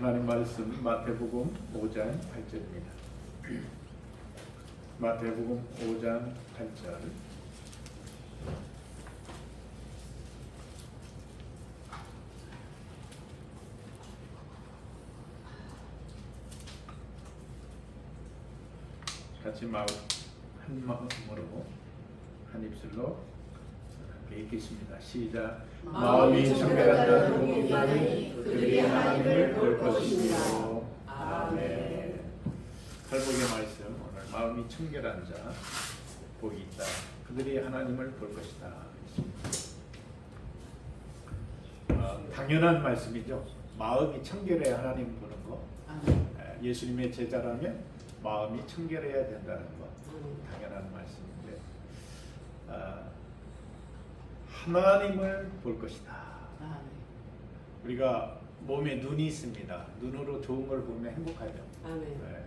하나님 말씀 마태복음 5장 8절입니다. 마태복음 5장 8절. 같이 한 마음으로 한 입술로 함께 읽겠습니다. 시작. 마음이 청결한 자는 복이 있나니 그들이 하나님을 볼 것이며. 아멘. 설복의 말씀 오늘 마음이 청결한 자 복이 있다. 그들이 하나님을 볼 것이다. 당연한 말씀이죠. 마음이 청결해야 하나님 보는 거. 예수님의 제자라면 마음이 청결해야 된다는 것 당연한 말씀인데 하나님을 볼 것이다. 우리가 몸에 눈이 있습니다. 눈으로 좋은 걸 보면 행복하죠. 네.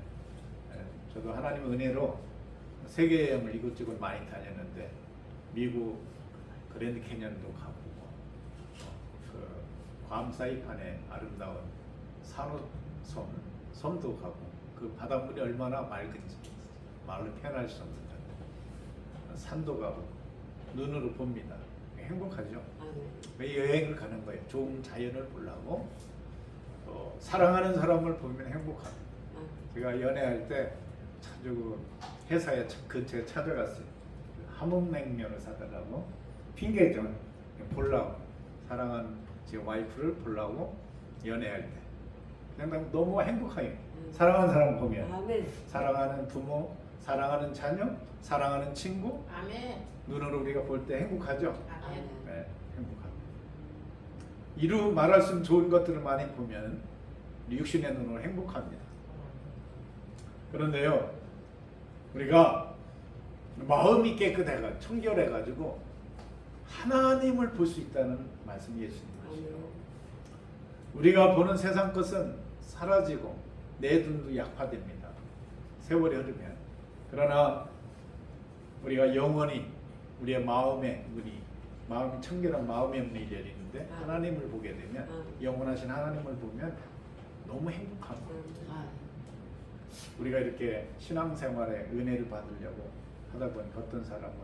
저도 하나님 은혜로 세계 여행을 이곳저곳 많이 다녔는데 미국 그랜드 캐년도 가보고 그 괌 사이판의 아름다운 섬도 가고 그 바닷물이 얼마나 맑은지 말로 표현할 수 없는 산도 가고 눈으로 봅니다. 행복하죠. 왜 여행을 가는 거예요? 좋은 자연을 보려고 또 사랑하는 사람을 보면 행복합니다. 제가 연애할 때 자주 회사에 근처에 찾아갔어요. 함흥냉면을 사달라고 핑계죠. 보려고 사랑하는 제 와이프를 보려고 연애할 때 그냥 너무 행복해요. 사랑하는 사람 보면 아멘. 사랑하는 부모, 사랑하는 자녀, 사랑하는 친구 아멘. 눈으로 우리가 볼 때 행복하죠? 아멘. 네, 행복합니다. 이루 말할 수 없는 좋은 것들을 많이 보면 육신의 눈으로 행복합니다. 그런데요 우리가 마음이 깨끗해가 청결해가지고 하나님을 볼 수 있다는 말씀이 예수님이시죠. 우리가 보는 세상 것은 사라지고 내 눈도 약화됩니다. 세월이 흐르면. 그러나 우리가 영원히 우리의 마음의 문이 마음이 청결한 마음의 문이 열리는데 하나님을 보게 되면 영원하신 하나님을 보면 너무 행복합니다. 우리가 이렇게 신앙생활에 은혜를 받으려고 하다 보니까 어떤 사람은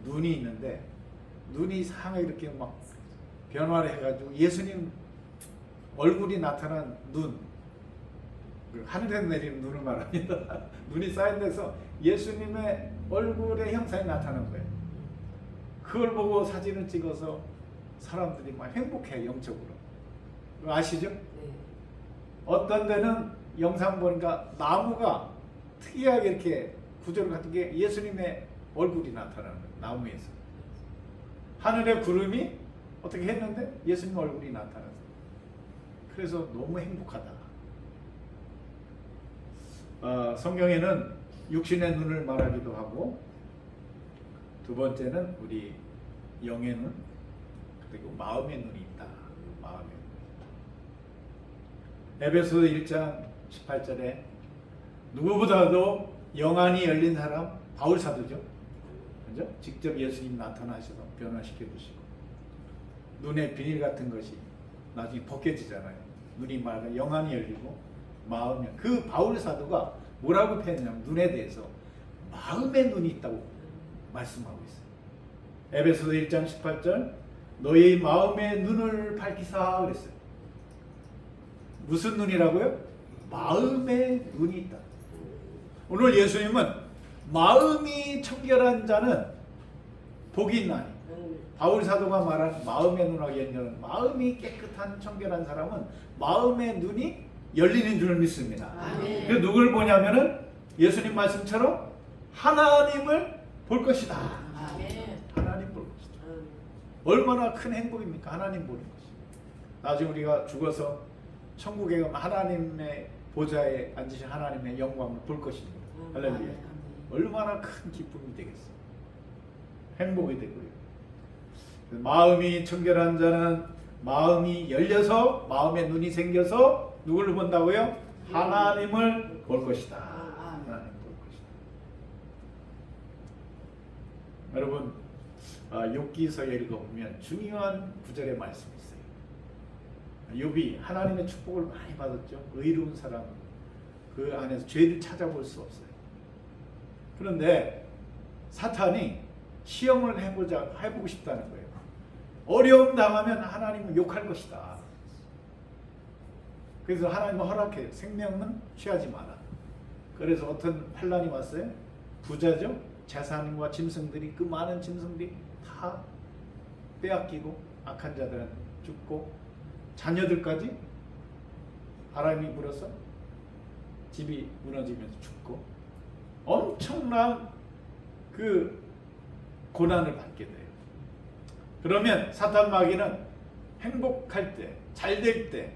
눈이 있는데 눈이 이상하게 이렇게 막 변화를 해가지고 예수님 얼굴이 나타난 눈 하늘에서 내리는 눈을 말합니다. 눈이 쌓인 데서 예수님의 얼굴의 형상이 나타난 거예요. 그걸 보고 사진을 찍어서 사람들이 막 행복해 영적으로. 아시죠? 네. 어떤 데는 영상 보니까 나무가 특이하게 이렇게 구조를 갖춘 게 예수님의 얼굴이 나타나는 거예요. 나무에서. 하늘의 구름이 어떻게 했는데 예수님 얼굴이 나타났어요. 그래서 너무 행복하다. 성경에는 육신의 눈을 말하기도 하고 두 번째는 우리 영의 눈 그리고 마음의 눈이 있다. 마음의 눈. 에베소서 1장 18절에 누구보다도 영안이 열린 사람 바울 사도죠. 그죠? 직접 예수님 나타나셔서 변화시켜 주시고 눈에 비닐 같은 것이 나중에 벗겨지잖아요. 눈이 맑아 영안이 열리고 마음이 그 바울 사도가 뭐라고 표현하냐면 눈에 대해서 마음의 눈이 있다고 말씀하고 있어요. 에베소서 1장 18절 너희 마음의 눈을 밝히사 그랬어요. 무슨 눈이라고요? 마음의 눈이 있다. 오늘 예수님은 마음이 청결한 자는 복이 있나니 바울 사도가 말한 마음의 눈하고 연결한 마음이 깨끗한 청결한 사람은 마음의 눈이 열리는 줄 믿습니다. 그래서 누굴 보냐면은 예수님 말씀처럼 하나님을 볼 것이다. 하나님 볼 것이다. 얼마나 큰 행복입니까? 하나님 보는 것이. 나중에 우리가 죽어서 천국에 가면 하나님의 보좌에 앉으신 하나님의 영광을 볼 것입니다. 할렐루야. 얼마나 큰 기쁨이 되겠어요. 행복이 되고요. 마음이 청결한 자는 마음이 열려서 마음의 눈이 생겨서 누구를 본다고요? 하나님을 볼 것이다. 하나님 볼 것이다. 여러분 욥기서에 읽어보면 중요한 구절의 말씀이 있어요. 욥이 하나님의 축복을 많이 받았죠. 의로운 사람, 그 안에서 죄를 찾아볼 수 없어요. 그런데 사탄이 시험을 해보고 싶다는 거예요. 어려움 당하면 하나님은 욕할 것이다. 그래서 하나님은 허락해요. 생명은 취하지 마라. 그래서 어떤 환란이 왔어요. 부자죠. 재산과 짐승들이, 그 많은 짐승들이 다 빼앗기고 악한 자들은 죽고 자녀들까지 바람이 불어서 집이 무너지면서 죽고 엄청난 그 고난을 받게 돼요. 그러면 사탄 마귀는 행복할 때, 잘 될 때,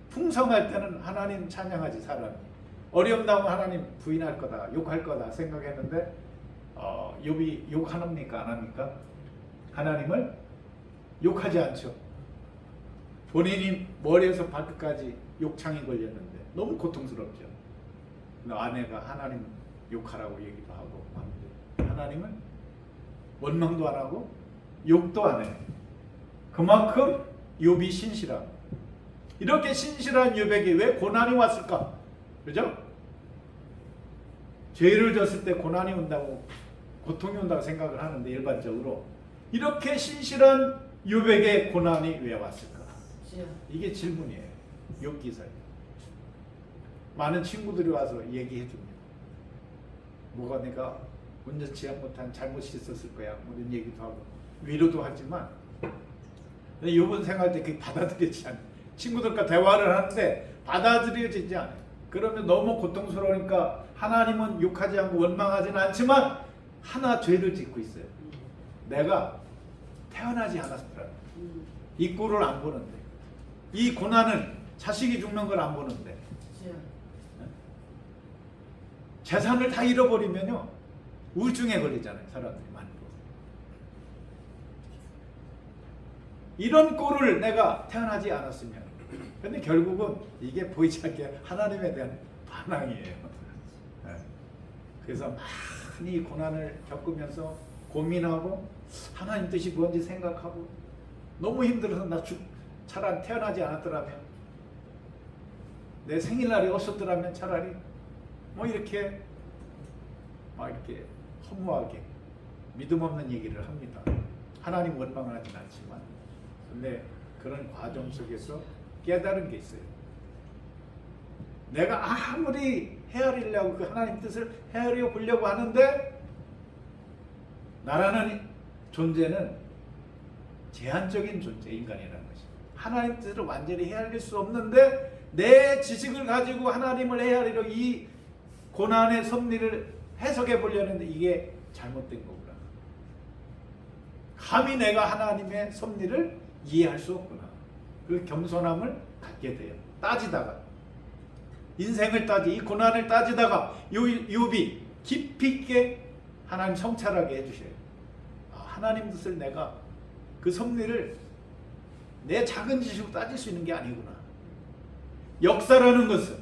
풍성할 때는 하나님 찬양하지 사람이. 어려움 당하면 하나님 부인할 거다, 욕할 거다 생각했는데 욥이 욕합니까? 안 합니까? 하나님을 욕하지 않죠. 본인이 머리에서 발끝까지 욕창이 걸렸는데 너무 고통스럽죠. 아내가 하나님 욕하라고 얘기도 하고 하나님은 원망도 안 하고 욕도 안 해요. 그만큼 욥이 신실함. 이렇게 신실한 욥에게 왜 고난이 왔을까? 그죠? 죄를 졌을 때 고난이 온다고, 고통이 온다고 생각을 하는데 일반적으로 이렇게 신실한 욥에게 고난이 왜 왔을까? 이게 질문이에요. 욥 기사에 많은 친구들이 와서 얘기해 줍니다. 뭐가 내가 온전치 못한 잘못이 있었을 거야, 뭐 이런 얘기도 하고 위로도 하지만 욥은 생각할 때 그게 받아들이지 않아요. 친구들과 대화를 하는데 받아들여지지 않아요. 그러면 너무 고통스러우니까 하나님은 욕하지 않고 원망하지는 않지만 하나 죄를 짓고 있어요. 내가 태어나지 않았더라. 이 꼴을 안 보는데, 이 고난을, 자식이 죽는 걸 안 보는데, 재산을 다 잃어버리면요 우울증에 걸리잖아요. 사람들이 많이. 이런 꼴을 내가 태어나지 않았으면. 근데 결국은 이게 보이지 않게 하나님에 대한 반항이에요. 그래서 많이 고난을 겪으면서 고민하고 하나님 뜻이 뭔지 생각하고 너무 힘들어서 나 차라리 태어나지 않았더라면, 내 생일날이 없었더라면 차라리 뭐 이렇게 막 이렇게 허무하게 믿음 없는 얘기를 합니다. 하나님 원망을 하진 않지만. 근데 그런 과정 속에서 깨달은 게 있어요. 내가 아무리 헤아리려고 그 하나님 뜻을 헤아려 보려고 하는데 나라는 존재는 제한적인 존재, 인간이라는 것이. 하나님 뜻을 완전히 헤아릴 수 없는데 내 지식을 가지고 하나님을 헤아리려 이 고난의 섭리를 해석해 보려는데 이게 잘못된 거구나. 감히 내가 하나님의 섭리를 이해할 수 없구나. 그 겸손함을 갖게 돼요. 따지다가, 인생을 이 고난을 따지다가 욥이 깊이 있게 하나님 성찰하게 해주셔요. 하나님 뜻을 내가 그 섭리를 내 작은 지식으로 따질 수 있는 게 아니구나. 역사라는 것은,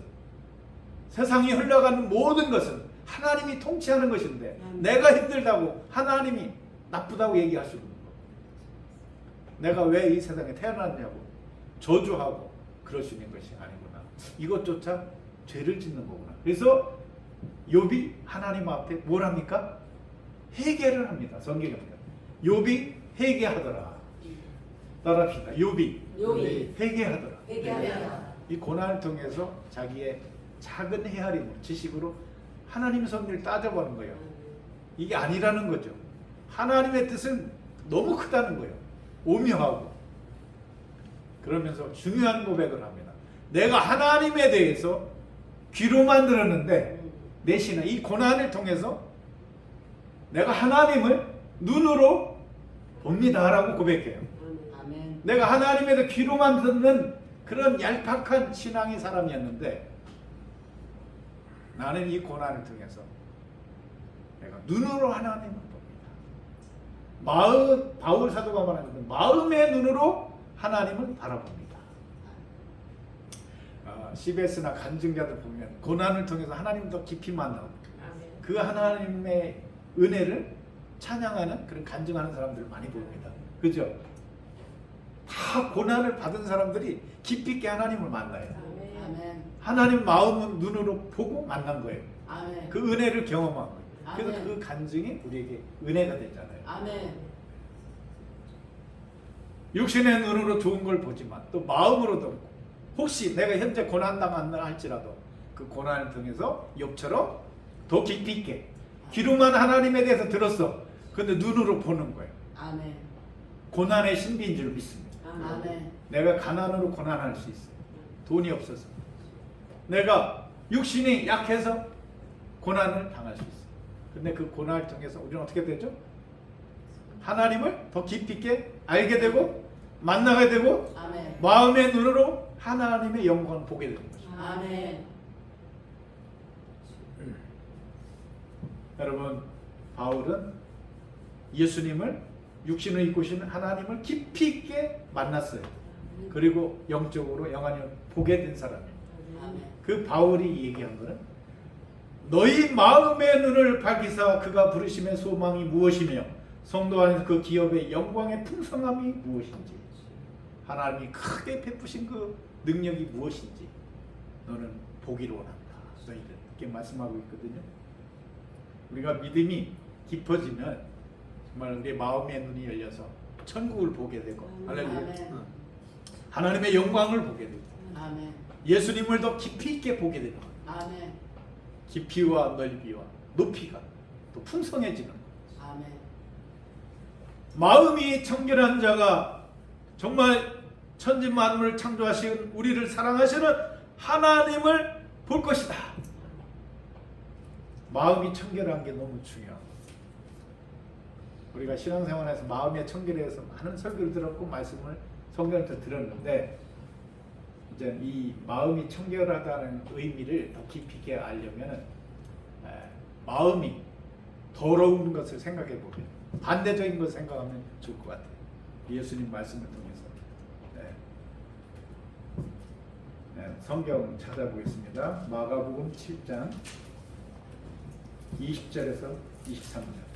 세상이 흘러가는 모든 것은 하나님이 통치하는 것인데 내가 힘들다고, 하나님이 나쁘다고 얘기할 수 없는 거. 내가 왜 이 세상에 태어났냐고 저주하고 그럴 수 있는 것이 아니구나. 이것조차 죄를 짓는 거구나. 그래서 욥이 하나님 앞에 뭘 합니까? 회개를 합니다. 성경에 보면 욥이 회개하더라. 따라합시다. 욥이 회개하더라. 이 고난을 통해서 자기의 작은 헤아림, 지식으로 하나님 섭리를 따져보는 거예요. 이게 아니라는 거죠. 하나님의 뜻은 너무 크다는 거예요. 오묘하고. 그러면서 중요한 고백을 합니다. 내가 하나님에 대해서 귀로만 들었는데 내 신앙, 이 고난을 통해서 내가 하나님을 눈으로 봅니다 라고 고백해요. 아멘. 내가 하나님에 대해 귀로만 듣는 그런 얄팍한 신앙의 사람이었는데 나는 이 고난을 통해서 내가 눈으로 하나님을 봅니다. 바울 사도가 말하는 마음의 눈으로 하나님을 바라봅니다. CBS나 간증자들 보면 고난을 통해서 하나님 더 깊이 만나고 그 하나님의 은혜를 찬양하는 그런 간증하는 사람들을 많이 봅니다. 그죠? 다 고난을 받은 사람들이 깊이 있게 하나님을 만나요. 아멘. 하나님 마음은 눈으로 보고 만난 거예요. 아멘. 그 은혜를 경험한 거예요. 그래서 아멘. 그 간증이 우리에게 은혜가 되잖아요. 아멘. 육신의 눈으로 좋은 걸 보지만 또 마음으로도 보고, 혹시 내가 현재 고난당한다 할지라도 그 고난을 통해서 욥처럼 더 깊이 있게 귀로만 하나님에 대해서 들었어. 근데 눈으로 보는 거예요. 아멘. 고난의 신비인 줄 믿습니다. 아멘. 내가 가난으로 고난할 수 있어요. 돈이 없어서. 내가 육신이 약해서 고난을 당할 수 있어요. 근데 그 고난을 통해서 우리는 어떻게 되죠? 하나님을 더 깊이 있게 알게 되고 만나게 되고 아멘. 마음의 눈으로 하나님의 영광을 보게 되는 거죠. 아멘. 여러분, 바울은 예수님을 육신을 입고 계신 하나님을 깊이 있게 만났어요. 그리고 영적으로 영원히 보게 된 사람이에요. 아멘. 그 바울이 얘기한 거는 너희 마음의 눈을 밝히사 그가 부르심의 소망이 무엇이며 성도 안에서 그 기업의 영광의 풍성함이 무엇인지, 하나님이 크게 베푸신 그 능력이 무엇인지 너는 보기로 원한다. 너희들 이렇게 말씀하고 있거든요. 우리가 믿음이 깊어지면 정말 우리의 마음의 눈이 열려서 천국을 보게 되고, 할렐루야, 아멘. 하나님의 영광을 보게 되고, 아멘. 예수님을 더 깊이 있게 보게 되는 거예요. 아멘. 깊이와 넓이와 높이가 또 풍성해지는 거예요. 아멘. 마음이 청결한 자가 정말 천지 만물을 창조하신 우리를 사랑하시는 하나님을 볼 것이다. 마음이 청결한 게 너무 중요합니다. 우리가 신앙생활에서 마음의 청결에 대해서 많은 설교를 들었고 말씀을 성경에서 들었는데, 이제 이 마음이 청결하다는 의미를 더 깊이 있게 알려면 마음이 더러운 것을 생각해 보면, 반대적인 것을 생각하면 좋을 것 같아요. 예수님 말씀을 통해서. 성경 찾아보겠습니다. 마가복음 7장 20절에서 23절.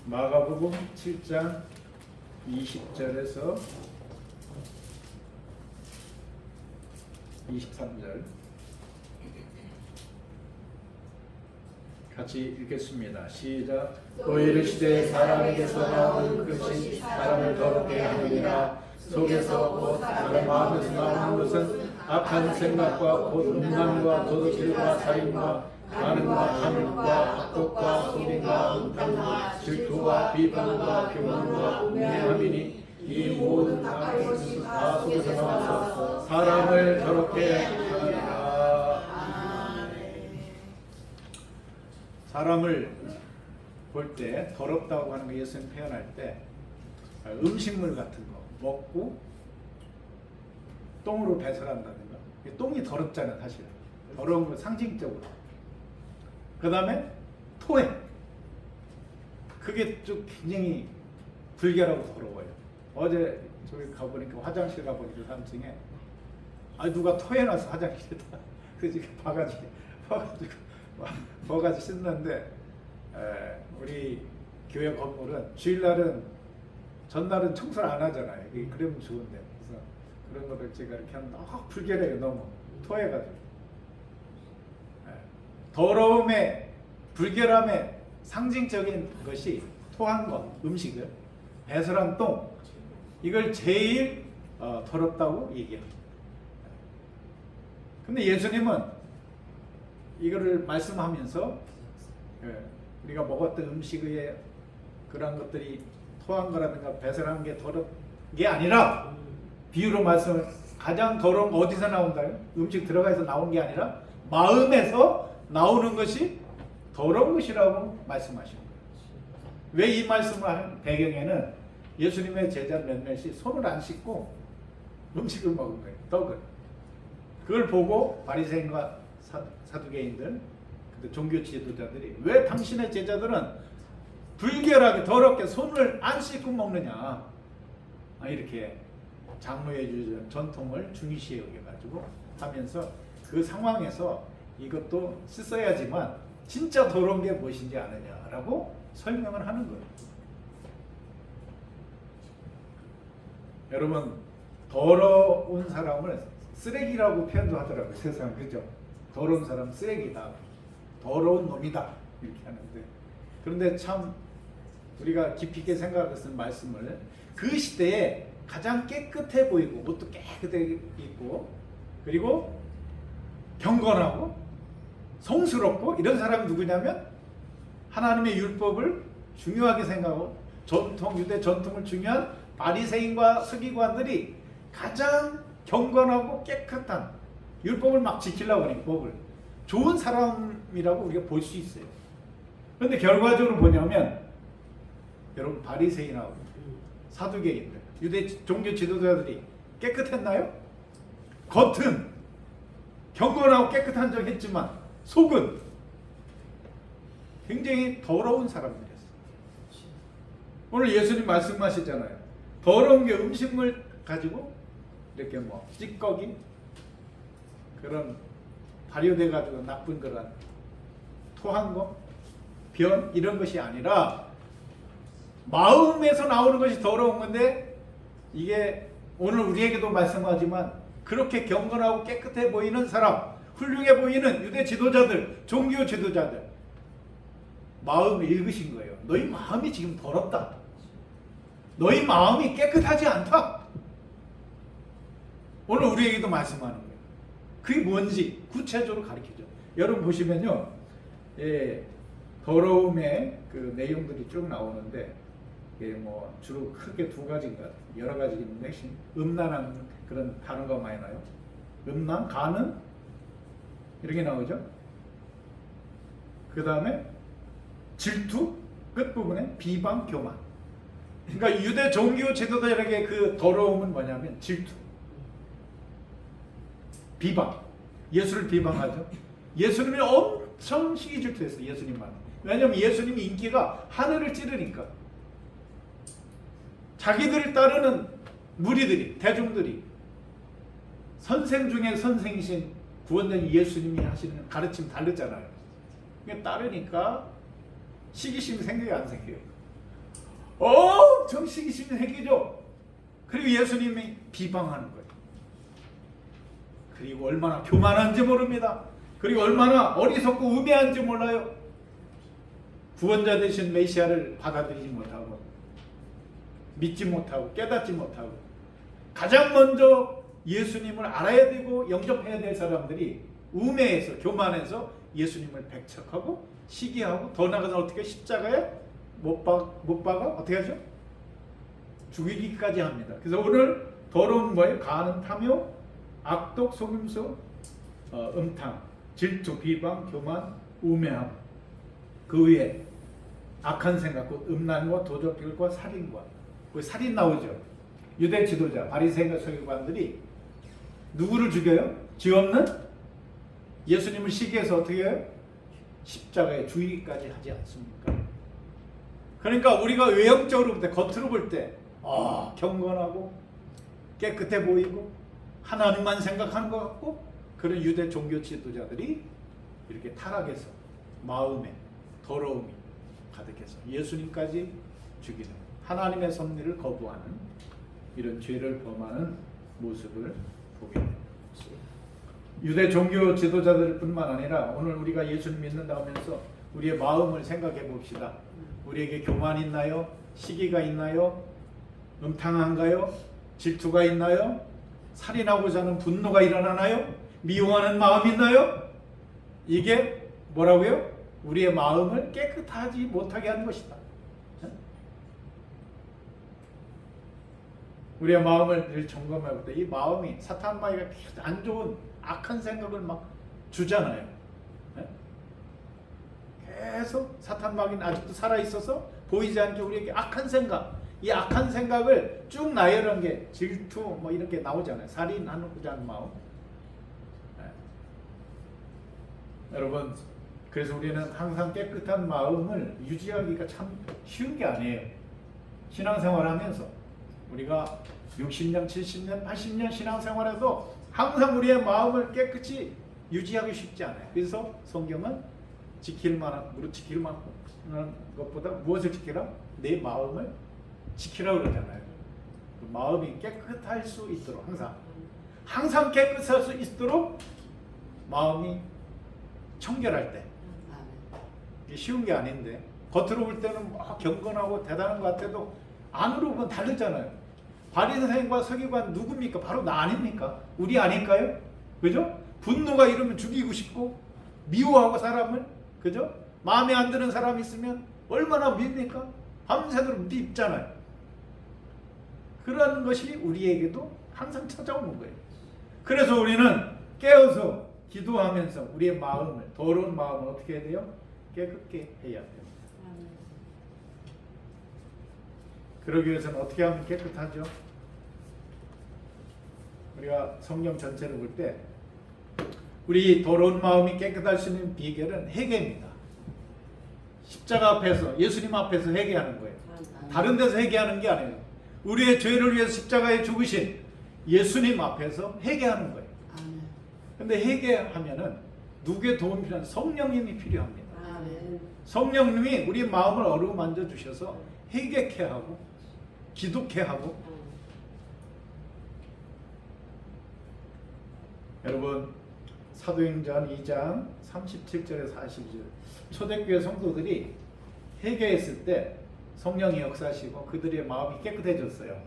마가복음 7장 20절에서 23절 같이 읽겠습니다. 시작. 또 이르시되 사람에게서 나오는 것이 사람을 더럽게 하느니라. 속에서 곧 사람 마음에서 나오는 것은 악한 생각과 곧 음란과 도둑질과 살인과 간음과 탐욕과 악독과 속임과 음탕과 질투와 비방과 교만과 음행함이니 이 모든 악한 것이 다 속에서 나와서 사람을 더럽게 하느니라. 사람을 볼 때 더럽다고 하는 거 예수님 표현할 때 음식물 같은 거 먹고 똥으로 배설한다든가, 똥이 더럽잖아요. 사실 더러운 거 상징적으로. 그 다음에 토해. 그게 좀 굉장히 불결하고 더러워요. 어제 저기 가보니까 화장실 가보니까 3층에 누가 토해놔서 화장실에다 그래서 봐가지고 씻는데, 우리 교회 건물은 주일날은 전날은 청소를 안 하잖아요. 그러면 좋은데, 그래서 그런 거를 제가 이렇게 하면 불결해요. 너무 토해가지고. 더러움의 불결함의 상징적인 것이 토한 것, 음식을 배설한 똥, 이걸 제일 더럽다고 얘기합니다. 근데 예수님은 이거를 말씀하면서 우리가 먹었던 음식의 그런 것들이 토한 거라든가 배설한 게 더러운 게 아니라, 비유로 말씀을, 가장 더러운 거 어디서 나온다요? 음식 들어가서 나온 게 아니라 마음에서 나오는 것이 더러운 것이라고 말씀하신 거예요. 왜 이 말씀을 하는 배경에는 예수님의 제자 몇몇이 손을 안 씻고 음식을 먹은 거예요. 떡을. 그걸 보고 바리새인과 사두개인들, 종교 지도자들이 왜 당신의 제자들은 불결하게 더럽게 손을 안 씻고 먹느냐, 이렇게 장로의 전통을 중시해 여겨가지고 하면서 그 상황에서 이것도 씻어야지만 진짜 더러운 게 무엇인지 아느냐라고 설명을 하는 거예요. 여러분 더러운 사람을 쓰레기라고 표현도 하더라고요. 세상 그죠? 더러운 사람 쓰레기다, 더러운 놈이다 이렇게 하는데, 그런데 참 우리가 깊이 있게 생각했던 말씀을, 그 시대에 가장 깨끗해 보이고 옷도 깨끗하게 입고 그리고 경건하고 성스럽고 이런 사람이 누구냐면 하나님의 율법을 중요하게 생각하고 전통, 유대 전통을 중요한 바리새인과 서기관들이 가장 경건하고 깨끗한, 율법을 막 지키려고 하는 법을 좋은 사람이라고 우리가 볼 수 있어요. 그런데 결과적으로 뭐냐면 여러분 바리새인하고 사두개인들, 유대 종교 지도자들이 깨끗했나요? 겉은 경건하고 깨끗한 척 했지만 속은 굉장히 더러운 사람들이었어요. 오늘 예수님 말씀하시잖아요. 더러운 게 음식물 가지고 이렇게 뭐 찌꺼기 그런 발효돼 가지고 나쁜 그런 토한 거, 변 이런 것이 아니라 마음에서 나오는 것이 더러운 건데, 이게 오늘 우리에게도 말씀하지만 그렇게 경건하고 깨끗해 보이는 사람, 훌륭해 보이는 유대 지도자들, 종교 지도자들 마음을 읽으신 거예요. 너희 마음이 지금 더럽다. 너희 마음이 깨끗하지 않다. 오늘 우리에게도 말씀하는 거예요. 그게 뭔지 구체적으로 가르치죠. 여러분 보시면요, 더러움의 그 내용들이 쭉 나오는데, 뭐 주로 크게 두 가지인가, 여러 가지 있는데 음란한 그런 단어가 많이 나요. 음란, 간음 이렇게 나오죠. 그 다음에 질투, 끝부분에 비방, 교만. 그러니까 유대 종교 지도자에게 그 더러움은 뭐냐면 질투, 비방, 예수를 비방하죠. 예수님이 엄청 시기 질투했어요. 예수님만. 왜냐하면 예수님이 인기가 하늘을 찌르니까. 자기들을 따르는 무리들이, 대중들이 선생 중에 선생이신 구원자인 예수님이 하시는 가르침 다르잖아요. 따르니까 시기심이 생겨요, 안 생겨요? 엄청 시기심이 생기죠. 그리고 예수님이 비방하는 거예요. 그리고 얼마나 교만한지 모릅니다. 그리고 얼마나 어리석고 우매한지 몰라요. 구원자 되신 메시아를 받아들이지 못하고 믿지 못하고 깨닫지 못하고, 가장 먼저 예수님을 알아야 되고 영접해야 될 사람들이 우매해서 교만해서 예수님을 배척하고 시기하고, 더 나아가서 어떻게 십자가에 못 박아 어떻게 하죠? 죽이기까지 합니다. 그래서 오늘 더러운 뭐예요? 간음, 탐욕, 악독, 속임수, 음탕, 질투, 비방, 교만, 우매함. 그 위에 악한 생각, 곧 음란과 도적질과 살인과, 그 살인 나오죠. 유대 지도자, 바리새인과 서기관들이 누구를 죽여요? 죄 없는 예수님을 시기해서 어떻게 해요? 십자가에 죽이기까지 하지 않습니까? 그러니까 우리가 외형적으로 볼 때, 겉으로 볼 때 경건하고 깨끗해 보이고 하나님만 생각하는 것 같고, 그런 유대 종교 지도자들이 이렇게 타락해서 마음에 더러움이 가득해서 예수님까지 죽이는, 하나님의 섭리를 거부하는 이런 죄를 범하는 모습을 보게 됩니다. 유대 종교 지도자들 뿐만 아니라 오늘 우리가 예수님 믿는다 하면서 우리의 마음을 생각해 봅시다. 우리에게 교만 있나요? 시기가 있나요? 음탕한가요? 질투가 있나요? 살인하고자 하는 분노가 일어나나요? 미워하는 마음이 있나요? 이게 뭐라고요? 우리의 마음을 깨끗하지 못하게 하는 것이다. 우리의 마음을 늘 점검해 볼 때 이 마음이, 사탄 마귀가 안 좋은 악한 생각을 막 주잖아요. 계속 사탄 마귀는 아직도 살아있어서 보이지 않게 우리에게 악한 생각, 이 악한 생각을 쭉 나열한 게 질투 뭐 이렇게 나오잖아요. 살인하고자 하는 마음. 여러분, 그래서 우리는 항상 깨끗한 마음을 유지하기가 참 쉬운 게 아니에요. 신앙생활 하면서 우리가 60년, 70년, 80년 신앙생활에도 항상 우리의 마음을 깨끗이 유지하기 쉽지 않아요. 그래서 성경은 지킬 만한, 무릇 지킬 만한 것보다 무엇을 지키라? 내 마음을 지키라고 그러잖아요. 마음이 깨끗할 수 있도록 항상 깨끗할 수 있도록 마음이 청결할 때. 이게 쉬운 게 아닌데 겉으로 볼 때는 막 경건하고 대단한 것 같아도 안으로 보면 다르잖아요. 바리새인과 서기관 누굽니까? 바로 나 아닙니까? 우리 아닐까요? 그죠? 분노가 이러면 죽이고 싶고 미워하고 사람을, 그죠? 마음에 안 드는 사람이 있으면 얼마나 밉니까? 밤새도록 밉잖아요. 그런 것이 우리에게도 항상 찾아오는 거예요. 그래서 우리는 깨어서 기도하면서 우리의 마음을, 더러운 마음을 어떻게 해야 돼요? 깨끗게 해야 돼요. 그러기 위해서는 어떻게 하면 깨끗하죠? 우리가 성경 전체를 볼 때 우리 더러운 마음이 깨끗할 수 있는 비결은 회개입니다. 십자가 앞에서, 예수님 앞에서 회개하는 거예요. 다른 데서 회개하는 게 아니에요. 우리의 죄를 위해서 십자가에 죽으신 예수님 앞에서 회개하는 거예요. 근데 회개하면은 누구의 도움이 필요한? 성령님이 필요합니다. 성령님이 우리 마음을 어루만져 주셔서 회개케 하고 기도케 하고. 여러분, 사도행전 2장 37절에서 40절 초대교회 성도들이 회개했을 때 성령이 역사하시고 그들의 마음이 깨끗해졌어요.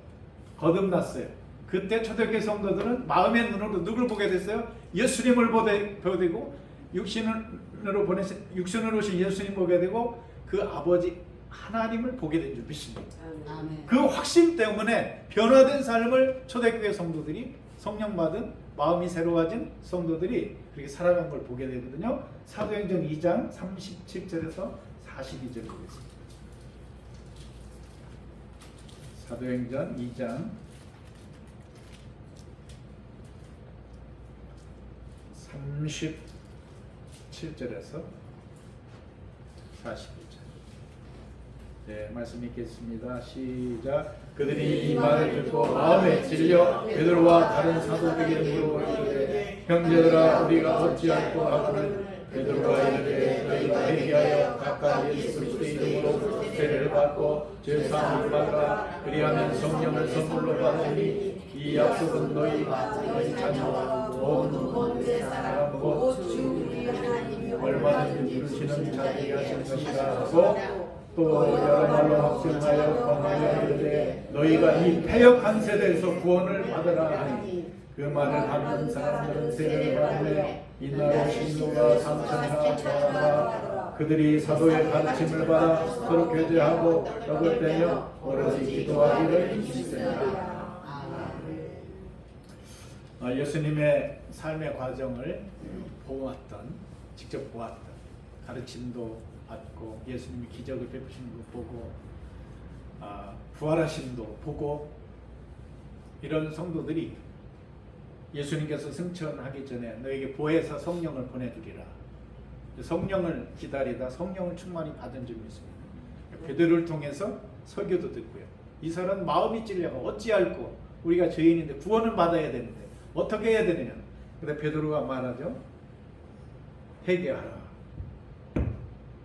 거듭났어요. 그때 초대교회 성도들은 마음의 눈으로 누굴 보게 됐어요? 예수님을 보게 되고 육신으로 오신 예수님 보게 되고 그 아버지 하나님을 보게 된 줄 믿습니다. 그 확신 때문에 변화된 삶을 초대교회 성도들이, 성령 받은 마음이 새로워진 성도들이 그렇게 살아간 걸 보게 되거든요. 사도행전 2장 37절에서 42절 보겠습니다. 사도행전 2장 37절에서 42절. 네, 말씀 읽겠습니다. 시작. 그들이 이 말을 듣고 마음에 찔려 베드로와 다른 사도들에게 물어보되, 형제들아, 우리가 어찌할꼬 하거늘 베드로가 이르되, 너희가 회개하여 각각 예수 그리스도의 이름으로 세례를 받고 죄사함을 받으라. 그리하면 성령을 선물로 받으니 이 약속은 너희 자녀와 온 사람 곧 우리 하나님이 얼마든지 이루시는 자들이 하신 것이라 하고, 또 여러 말로 확증하여 권하여 이르되, 너희가 이 패역한 세대에서 구원을 받으라 하니, 그 말을 받는 사람들은 세례를 받으며 이날에 신도가 3천이나 더하더라. 그들이 사도의 가르침을 받아 서로 교제하고 떡을 떼며 오로지 기도하기를 힘쓰니라. 예수님의 삶의 과정을 보았던, 직접 보았던, 가르침도 받고 예수님이 기적을 베푸시는 거 보고 부활하심도 보고, 이런 성도들이 예수님께서 승천하기 전에 너에게 보혜사 성령을 보내주리라. 성령을 기다리다 성령을 충만히 받은 줄 믿습니다. 베드로를 통해서 설교도 듣고요. 이 사람 마음이 찔려가 어찌할꼬, 우리가 죄인인데 구원을 받아야 되는데 어떻게 해야 되느냐. 근데 베드로가 말하죠. 회개하라.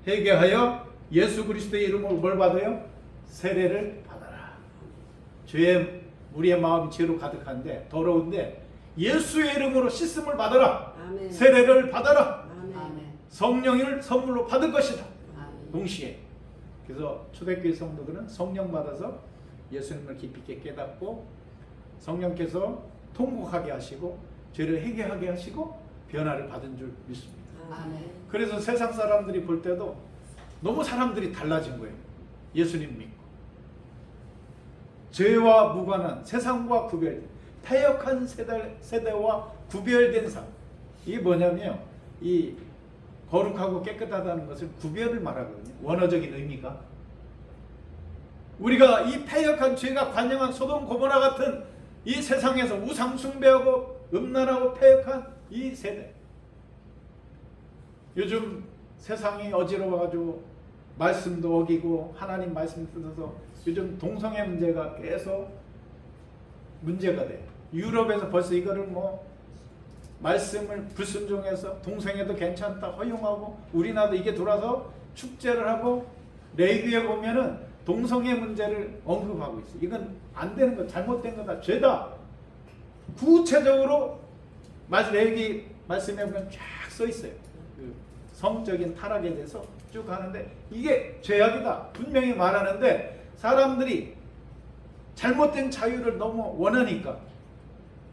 회개하여 예수 그리스도의 이름으로 뭘 받아요? 세례를 받아라. 우리의 마음이 죄로 가득한데 더러운데 예수의 이름으로 씻음을 받아라. 아멘. 세례를 받아라. 아멘. 성령을 선물로 받을 것이다. 아멘. 동시에. 그래서 초대교회 성도들은 성령 받아서 예수님을 깊이 있게 깨닫고 성령께서 통곡하게 하시고 죄를 회개하게 하시고 변화를 받은 줄 믿습니다. 아멘. 그래서 세상 사람들이 볼 때도 너무 사람들이 달라진 거예요. 예수님 믿고 죄와 무관한 세상과 구별된 패역한 세대와 구별된 삶. 이게 뭐냐면 이 거룩하고 깨끗하다는 것을 구별을 말하거든요. 원어적인 의미가 우리가 이 패역한 죄가 관영한 소돔 고모라 같은 이 세상에서 우상 숭배하고 음란하고 패역한 이 세대. 요즘 세상이 어지러워가지고 말씀도 어기고 하나님 말씀 뜯어서 요즘 동성애 문제가 계속 문제가 돼요. 유럽에서 벌써 이거를 말씀을 불순종해서 동성애도 괜찮다 허용하고, 우리나라도 이게 돌아서 축제를 하고, 레위기에 보면은 동성애 문제를 언급하고 있어요. 이건 안 되는 거, 잘못된 거다, 죄다. 구체적으로 레위기 말씀에 보면 쫙 써 있어요. 그 성적인 타락에 대해서 쭉 하는데 이게 죄악이다 분명히 말하는데 사람들이 잘못된 자유를 너무 원하니까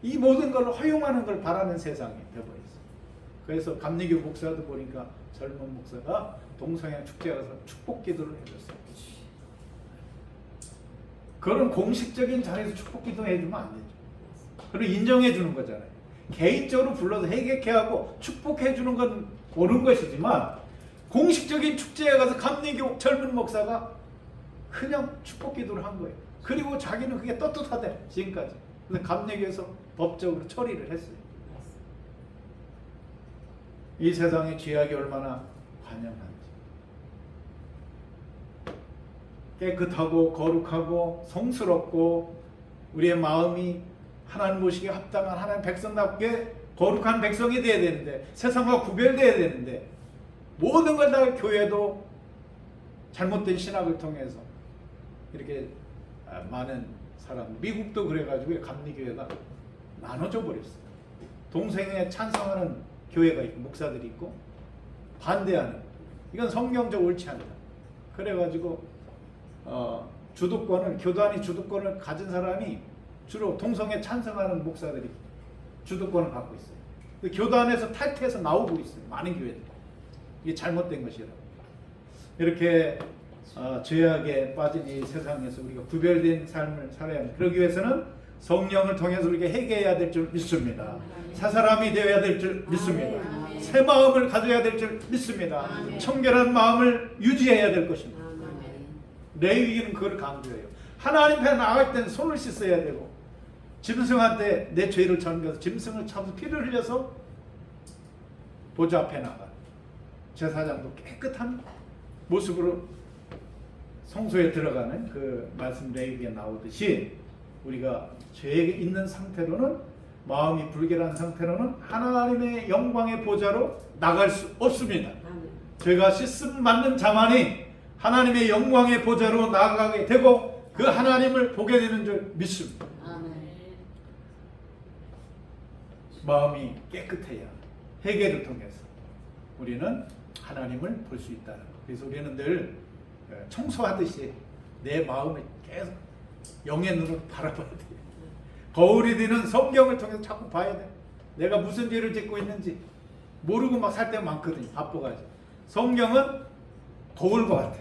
이 모든 걸 허용하는 걸 바라는 세상이 되어버렸어요. 그래서 감리교 목사도 보니까 젊은 목사가 동성애 축제에 가서 축복 기도를 해줬어요. 그런 공식적인 자리에서 축복 기도 해주면 안 되죠. 그리고 인정해 주는 거잖아요. 개인적으로 불러서 회개케 하고 축복해 주는 건 옳은 것이지만 공식적인 축제에 가서 감리교 젊은 목사가 그냥 축복 기도를 한 거예요. 그리고 자기는 그게 떳떳하대 지금까지. 그래서 감리교에서 법적으로 처리를 했어요. 이 세상의 죄악이 얼마나 관영한지. 깨끗하고 거룩하고 성스럽고 우리의 마음이 하나님 보시기에 합당한 하나님 백성답게 거룩한 백성이 되어야 되는데 세상과 구별되어야 되는데 모든 걸 다 교회도 잘못된 신학을 통해서 이렇게 많은 사람, 미국도 그래가지고 감리교회가 나눠져 버렸어요. 동성애에 찬성하는 교회가 있고 목사들이 있고 반대하는, 이건 성경적 옳지 않다. 그래가지고 주도권을, 교단이 주도권을 가진 사람이 주로 동성애 찬성하는 목사들이 주도권을 갖고 있어요. 교단에서 탈퇴해서 나오고 있어요. 많은 교회들. 이게 잘못된 것이라고. 이렇게 죄악에 빠진 이 세상에서 우리가 구별된 삶을 살아야 합니다. 그러기 위해서는 성령을 통해서 우리가 회개해야 될 줄 믿습니다. 새 사람이 되어야 될 줄 믿습니다. 새 마음을 가져야 될 줄 믿습니다. 청결한 마음을 유지해야 될 것입니다. 레위기는 그걸 강조해요. 하나님 앞에 나갈 때는 손을 씻어야 되고 짐승한테 내 죄를 전가해서 짐승을 잡아서 피를 흘려서 보좌 앞에 나가. 제사장도 깨끗한 모습으로 성소에 들어가는 그 말씀 레위기에 나오듯이 우리가 죄에 있는 상태로는, 마음이 불결한 상태로는 하나님의 영광의 보좌로 나갈 수 없습니다. 죄가 씻음 받는 자만이 하나님의 영광의 보좌로 나아가게 되고 그 하나님을 보게 되는 줄 믿습니다. 마음이 깨끗해야 회개를 통해서 우리는 하나님을 볼 수 있다는 것. 그래서 우리는 늘 청소하듯이 내 마음을 계속 영의 눈으로 바라봐야 돼. 거울이 되는 성경을 통해서 자꾸 봐야 돼. 내가 무슨 죄를 짓고 있는지 모르고 막 살 때가 많거든요. 바빠가지고. 성경은 거울과 같아.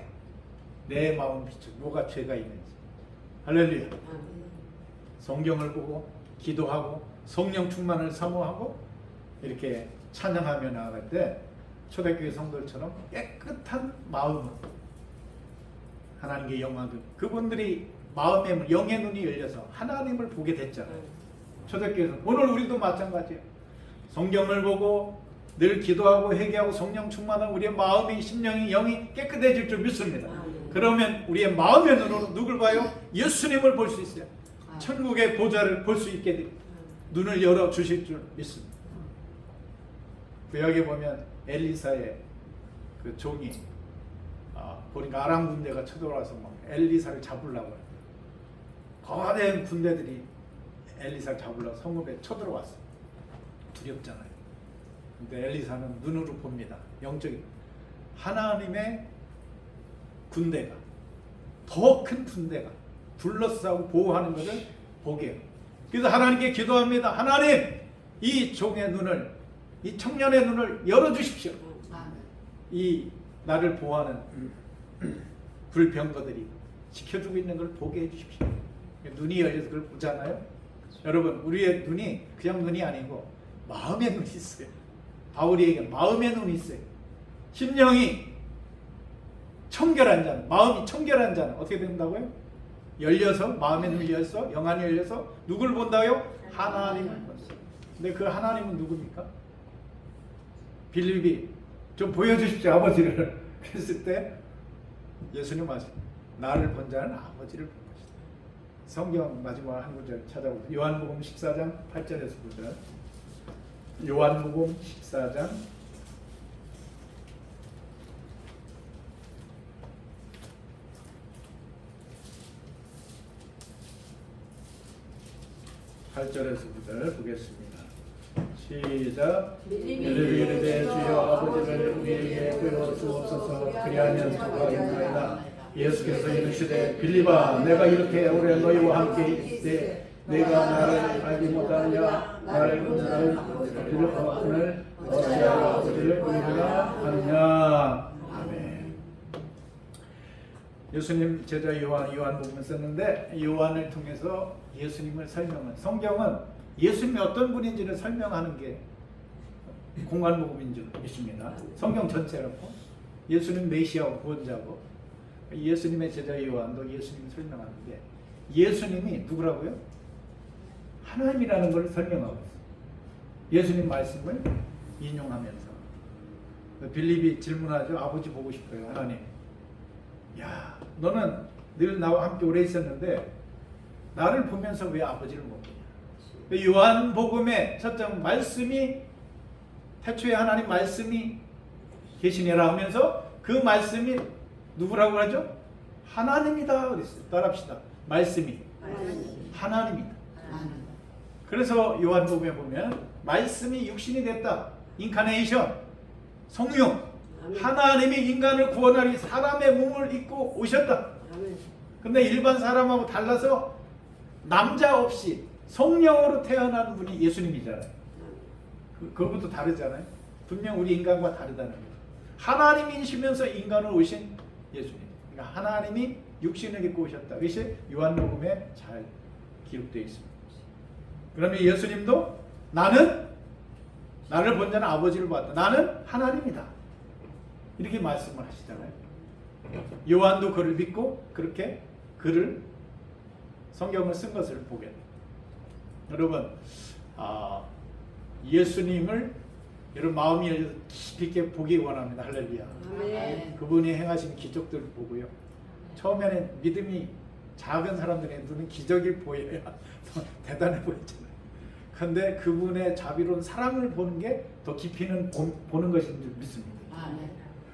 내 마음 비춰 뭐가 죄가 있는지. 할렐루야. 성경을 보고 기도하고 성령 충만을 사모하고 이렇게 찬양하며 나아갈 때 초대교회 성도들처럼 깨끗한 마음으로 하나님께 영광을, 그분들이 마음의 영의 눈이 열려서 하나님을 보게 됐잖아요. 초대교회에서. 오늘 우리도 마찬가지예요. 성경을 보고 늘 기도하고 회개하고 성령 충만한 우리의 마음이, 심령이, 영이 깨끗해질 줄 믿습니다. 그러면 우리의 마음의 눈으로 누굴 봐요? 예수님을 볼 수 있어요. 천국의 보좌를 볼 수 있게 됩니다. 눈을 열어 주실 줄 믿습니다. 구약에 보면 엘리사의 그 종이 보니까 아람 군대가 쳐들어와서 막 엘리사를 잡으려고 해요. 거대한 군대들이 엘리사를 잡으려고 성읍에 쳐들어왔어요. 두렵잖아요. 근데 엘리사는 눈으로 봅니다. 영적인 하나님의 군대가, 더 큰 군대가 둘러싸고 보호하는 것을 보게 해요. 그래서 하나님께 기도합니다. 하나님, 이 종의 눈을, 이 청년의 눈을 열어주십시오. 이 나를 보호하는 불병거들이 지켜주고 있는 걸 보게 해주십시오. 눈이 열려서 그걸 보잖아요. 여러분, 우리의 눈이 그냥 눈이 아니고 마음의 눈이 있어요. 바울이 얘기한 마음의 눈이 있어요. 심령이 청결한 자는, 마음이 청결한 자는 어떻게 된다고요? 열려서, 마음의 눈이 열려서, 영안이 열려서 누굴 본다고요? 하나님을 본다. 근데 그 하나님은 누굽니까? 빌립이 좀 보여주십시오, 아버지를. 그랬을 때 예수님 말씀, 나를 본 자는 아버지를 본 것이다. 성경 마지막 한 구절 찾아보세요. 요한복음 14장 8절에서 9절. 요한복음 14장 8절에서 9절 보겠습니다. 시작. 이르되 주여 아버지를 우리에게 빼어 주옵소서. 그리하면 저가 있나이다. 예수께서 이르시되 빌립아, 내가 이렇게 오래 너희와 함께 있되 내가 나를 알지 못하느냐? 나를 오늘 어찌하여 아버지를 보이리라 하느냐? 아멘. 예수님 제자 요한복음을 썼는데 요한을 통해서 예수님을 설명한, 성경은 예수님이 어떤 분인지를 설명하는 게 공관복음인 줄 믿습니다. 성경 전체라고 예수님 메시아고 구원자고, 예수님의 제자 요한도 예수님을 설명하는데 예수님이 누구라고요? 하나님이라는 걸 설명하고 있어요. 예수님 말씀을 인용하면서 빌립이 질문하죠. 아버지 보고 싶어요. 하나님, 야, 너는 늘 나와 함께 오래 있었는데 나를 보면서 왜 아버지를 못 보냐? 요한복음의 첫장 말씀이, 태초에 하나님 말씀이 계시니라 하면서 그 말씀이 누구라고 하죠? 하나님이다 그랬어요. 따라합시다. 말씀이 하나님이다. 그래서 요한복음에 보면 말씀이 육신이 됐다. 인카네이션, 성령, 하나님이 인간을 구원하리 사람의 몸을 입고 오셨다. 근데 일반 사람하고 달라서 남자 없이 성령으로 태어난 분이 예수님이잖아요. 그것도 다르잖아요. 분명 우리 인간과 다르다는 거예요. 하나님이시면서 인간으로 오신 예수님. 그러니까 하나님이 육신을 입고 오셨다. 그것이 요한복음에 잘 기록되어 있습니다. 그러면 예수님도 나를 본 자는 아버지를 봤다. 나는 하나님이다. 이렇게 말씀을 하시잖아요. 요한도 그를 믿고 그렇게 글을, 성경을 쓴 것을 보게 됩니다. 여러분, 예수님을 여러분 마음이 열려서 깊이 있게 보기 원합니다. 할렐루야. 아멘. 그분이 행하신 기적들을 보고요. 처음에는 믿음이 작은 사람들의 눈은 기적이 보여야 대단해 보이잖아요. 그런데 그분의 자비로운 사랑을 보는 게 더 깊이는 보는 것인 줄 믿습니다.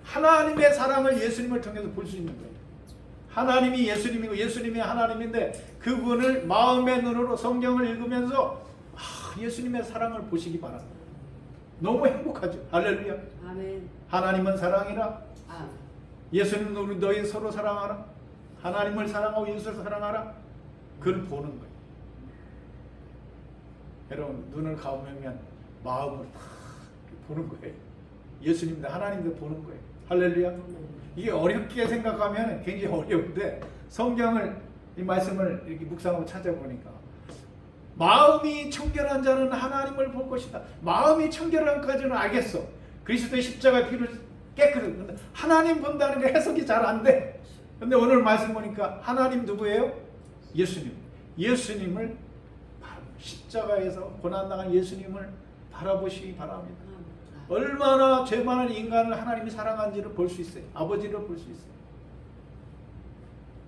하나님의 사랑을 예수님을 통해서 볼 수 있는 거예요. 하나님이 예수님이고 예수님이 하나님인데 그분을 마음의 눈으로 성경을 읽으면서 예수님의 사랑을 보시기 바랍니다. 너무 행복하죠. 할렐루야. 아멘. 하나님은 사랑이라. 아멘. 예수님은 우리 너희 서로 사랑하라. 하나님을 사랑하고 예수를 사랑하라. 그걸 보는 거예요. 여러분, 눈을 감으면 마음을 다 보는 거예요. 예수님도 하나님도 보는 거예요. 할렐루야. 이게 어렵게 생각하면 굉장히 어려운데 성경을, 이 말씀을 이렇게 묵상하고 찾아보니까 마음이 청결한 자는 하나님을 볼 것이다. 마음이 청결한 까지는 알겠어. 그리스도의 십자가의 피를 깨끗하게. 근데 하나님 본다는 게 해석이 잘 안 돼. 근데 오늘 말씀 보니까 하나님 누구예요? 예수님. 예수님을 십자가에서 고난당한 예수님을 바라보시기 바랍니다. 얼마나 죄 많은 인간을 하나님이 사랑한지를 볼 수 있어요. 아버지를 볼 수 있어요.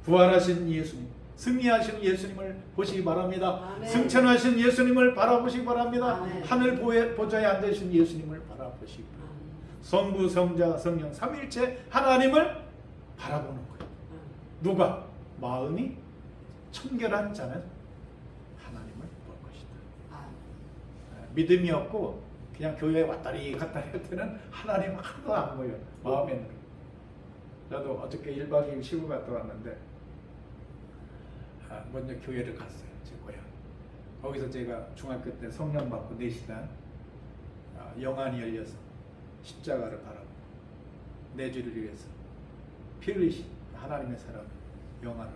부활하신 예수님, 승리하신 예수님을 보시기 바랍니다. 아멘. 승천하신 예수님을 바라보시기 바랍니다. 아멘. 하늘 보좌에 앉으신 예수님을 바라보시기 바랍니다. 성부, 성자, 성령 삼일체 하나님을 바라보는 거예요. 누가? 마음이 청결한 자는 하나님을 볼 것이다. 믿음이 없고 그냥 교회에 왔다리 갔다리 할 때는 하나님 하나도 안 보여요. 마음에는. 저도 어저께 1박 2일 시골 갔다 왔는데 먼저 교회를 갔어요. 제 고향. 거기서 제가 중학교 때 성령 받고 내시단 영안이 열려서 십자가를 바라보고 내 죄를 위해서 피 흘리신 하나님의 사람 영안은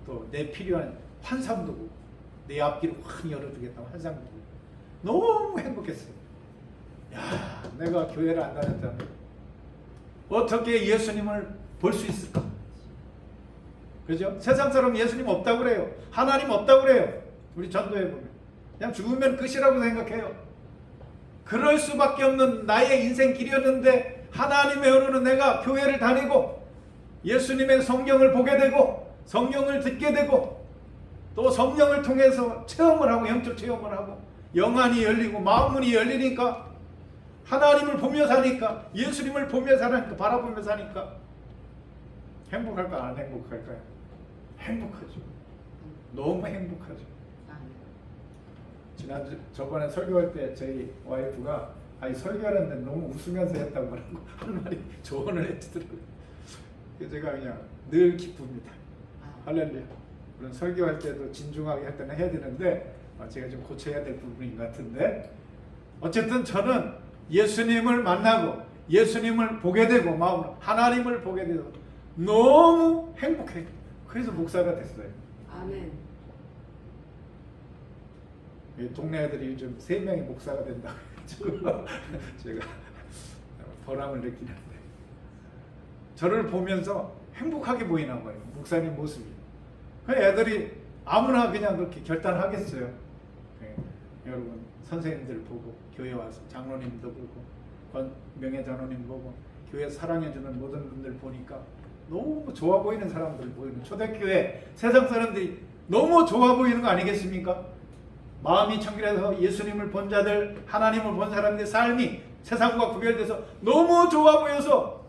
또 내 필요한 환상도 보고 내 앞길을 확 열어주겠다고 환상도 보고 너무 행복했어요. 야, 내가 교회를 안 다녔다면 어떻게 예수님을 볼 수 있을까? 그죠? 세상 사람 예수님 없다고 그래요. 하나님 없다고 그래요. 우리 전도에 보면 그냥 죽으면 끝이라고 생각해요. 그럴 수밖에 없는 나의 인생 길이었는데 하나님의 은혜로 내가 교회를 다니고 예수님의 성경을 보게 되고 성경을 듣게 되고 또 성령을 통해서 체험을 하고 영적 체험을 하고 영안이 열리고 마음문이 열리니까 하나님을 보며 사니까 예수님을 보며 사니까 바라보며 사니까 행복할까 안 행복할까요? 행복하죠. 너무 행복하죠. 저번에 설교할 때 저희 와이프가 아니 설교하는데 너무 웃으면서 했다고 그러고 한 말이 조언을 해주더라고요. 제가 그냥 늘 기쁩니다. 할렐루야. 물론 설교할 때도 진중하게 할 때는 해야 되는데 제가 좀 고쳐야 될 부분인 것 같은데 어쨌든 저는 예수님을 만나고 예수님을 보게 되고 마음으로 하나님을 보게 되고 너무 행복해요. 그래서 목사가 됐어요. 아멘. 동네 애들이 요즘 3명이 목사가 된다고 제가 보람을 느끼는데 저를 보면서 행복하게 보이나 봐요. 목사님 모습이. 애들이 아무나 그냥 그렇게 결단하겠어요. 네. 여러분 선생님들 보고 교회 와서 장로님도 보고 명예장로님 보고 교회 사랑해주는 모든 분들 보니까 너무 좋아 보이는 사람들 보이는 초대교회 세상 사람들이 너무 좋아 보이는 거 아니겠습니까? 마음이 청결해서 예수님을 본 자들 하나님을 본 사람들의 삶이 세상과 구별돼서 너무 좋아 보여서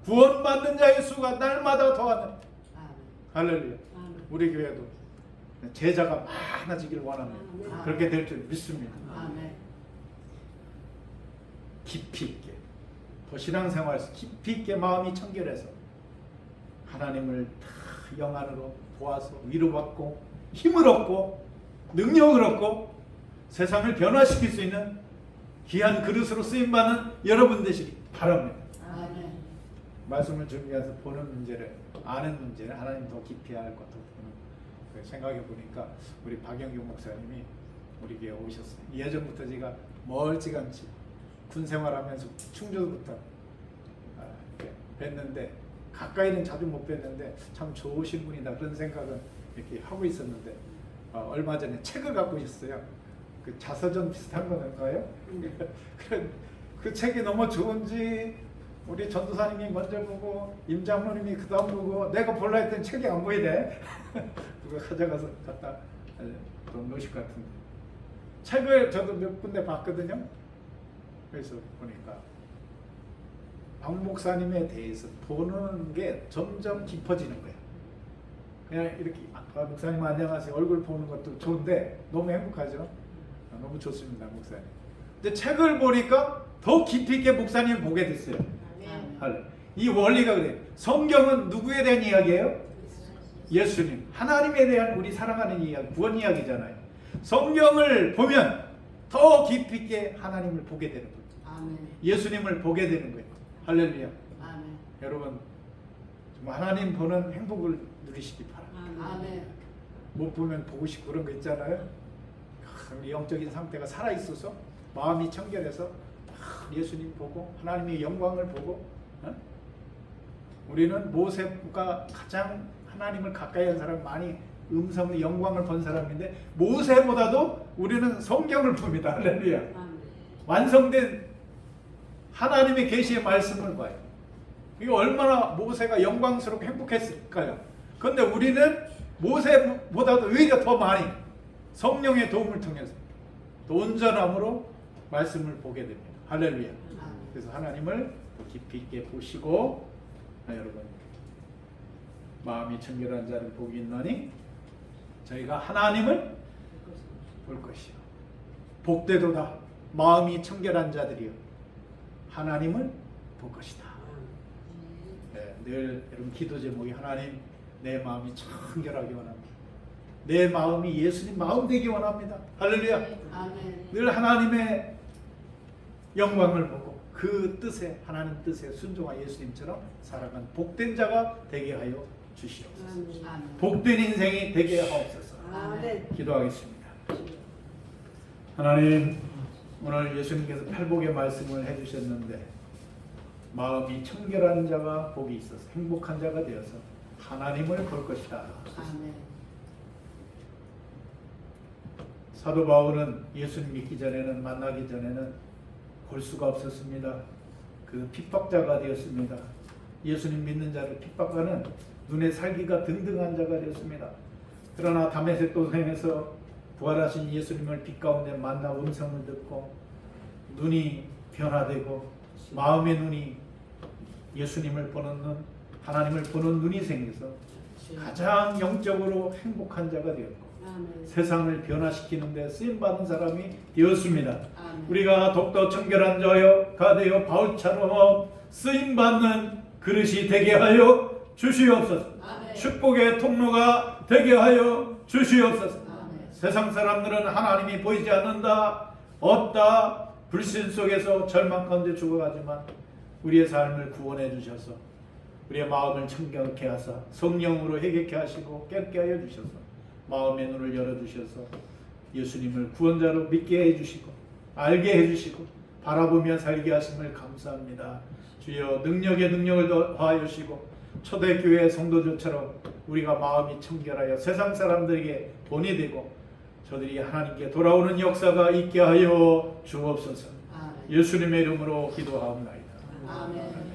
구원받는 자의 수가 날마다 더하는 할렐루야. 우리 교회도 제자가 많아지기를 원합니다. 그렇게 될 줄 믿습니다. 깊이 있게 더 신앙생활에서 깊이 있게 마음이 청결해서 하나님을 다 영 안으로 보아서 위로받고 힘을 얻고 능력을 얻고 세상을 변화시킬 수 있는 귀한 그릇으로 쓰임받는 여러분 되시기 바랍니다. 아멘. 말씀을 준비해서 보는 문제를 아는 문제를 하나님 더 깊이 알고 더 보는 생각해 보니까 우리 박영규 목사님이 우리 교회에 오셨어요. 예전부터 제가 멀찌감치 군 생활하면서 충주부터 뵀는데 가까이는 자주 못 뵀는데 참 좋으신 분이다 그런 생각은 이렇게 하고 있었는데 얼마 전에 책을 갖고 있었어요. 그 자서전 비슷한 건가요? 그 책이 너무 좋은지 우리 전도사님이 먼저 보고 임장로님이 그 다음 보고 내가 볼라 했더니 책이 안 보이네. 누가 가져가서 갖다 놓으실 것 같은데 책을 저도 몇 군데 봤거든요. 그래서 보니까 박 목사님에 대해서 보는 게 점점 깊어지는 거예요. 그냥 이렇게 박 목사님 안녕하세요 얼굴 보는 것도 좋은데 너무 행복하죠. 너무 좋습니다 목사님. 근데 책을 보니까 더 깊이 있게 목사님을 보게 됐어요. 이 원리가 그래요. 성경은 누구에 대한 이야기예요? 예수님, 하나님에 대한 우리 사랑하는 이야기, 구원 이야기잖아요. 성경을 보면 더 깊이 있게 하나님을 보게 되는 거예요. 아멘. 예수님을 보게 되는 거예요. 할렐루야. 아멘. 여러분 정말 하나님 보는 행복을 누리시기 바랍니다. 아멘. 못 보면 보고 싶고 그런 거 있잖아요. 영적인 상태가 살아있어서 마음이 청결해서 예수님 보고 하나님의 영광을 보고 우리는 모세가 가장 하나님을 가까이 한 사람 많이 음성의 영광을 본 사람인데 모세보다도 우리는 성경을 봅니다. 할렐루야. 완성된 하나님의 계시의 말씀을 봐요. 이게 얼마나 모세가 영광스럽고 행복했을까요? 그런데 우리는 모세보다도 오히려 더 많이 성령의 도움을 통해서 또 온전함으로 말씀을 보게 됩니다. 할렐루야. 그래서 하나님을 깊이 있게 보시고 여러분 마음이 청결한 자를 복이 있나니 저희가 하나님을 볼 것이요 복되도다 마음이 청결한 자들이요 하나님을 볼 것이다. 네, 늘 여러분 기도 제목이 하나님 내 마음이 청결하기 원합니다. 내 마음이 예수님 마음 되기 원합니다. 할렐루야. 아멘. 늘 하나님의 영광을 보고 그 뜻에 하나님 뜻에 순종한 예수님처럼 살아간 복된 자가 되게 하여 주시옵소서. 아멘. 복된 인생이 되게 하옵소서. 아멘. 기도하겠습니다. 하나님 오늘 예수님께서 팔복의 말씀을 해주셨는데 마음이 청결한 자가 복이 있어서 행복한 자가 되어서 하나님을 볼 것이다. 아멘. 사도 바울은 예수님 믿기 전에는 만나기 전에는 볼 수가 없었습니다. 그 핍박자가 되었습니다. 예수님 믿는 자를 핍박하는 눈에 살기가 등등한 자가 되었습니다. 그러나 다메섹 도상에서 부활하신 예수님을 빛 가운데 만나 음성을 듣고 눈이 변화되고 마음의 눈이 예수님을 보는 눈, 하나님을 보는 눈이 생겨서 가장 영적으로 행복한 자가 되었고 아멘. 세상을 변화시키는 데 쓰임받는 사람이 되었습니다. 아멘. 우리가 독도 청결한 자가 되어 바울처럼 쓰임받는 그릇이 되게 하여 주시옵소서. 아멘. 축복의 통로가 되게 하여 주시옵소서. 아멘. 세상 사람들은 하나님이 보이지 않는다, 없다, 불신 속에서 절망 가운데 죽어가지만 우리의 삶을 구원해 주셔서 우리의 마음을 청결케 하사 성령으로 회개케 하시고 깨닫게 하여 주셔서 마음의 눈을 열어주셔서 예수님을 구원자로 믿게 해주시고 알게 해주시고 바라보며 살게 하심을 감사합니다. 주여 능력에 능력을 더하여 주시고 초대교회 성도들처럼 우리가 마음이 청결하여 세상 사람들에게 본이 되고 저들이 하나님께 돌아오는 역사가 있게 하여 주옵소서. 아멘. 예수님의 이름으로 기도하옵나이다. 아멘.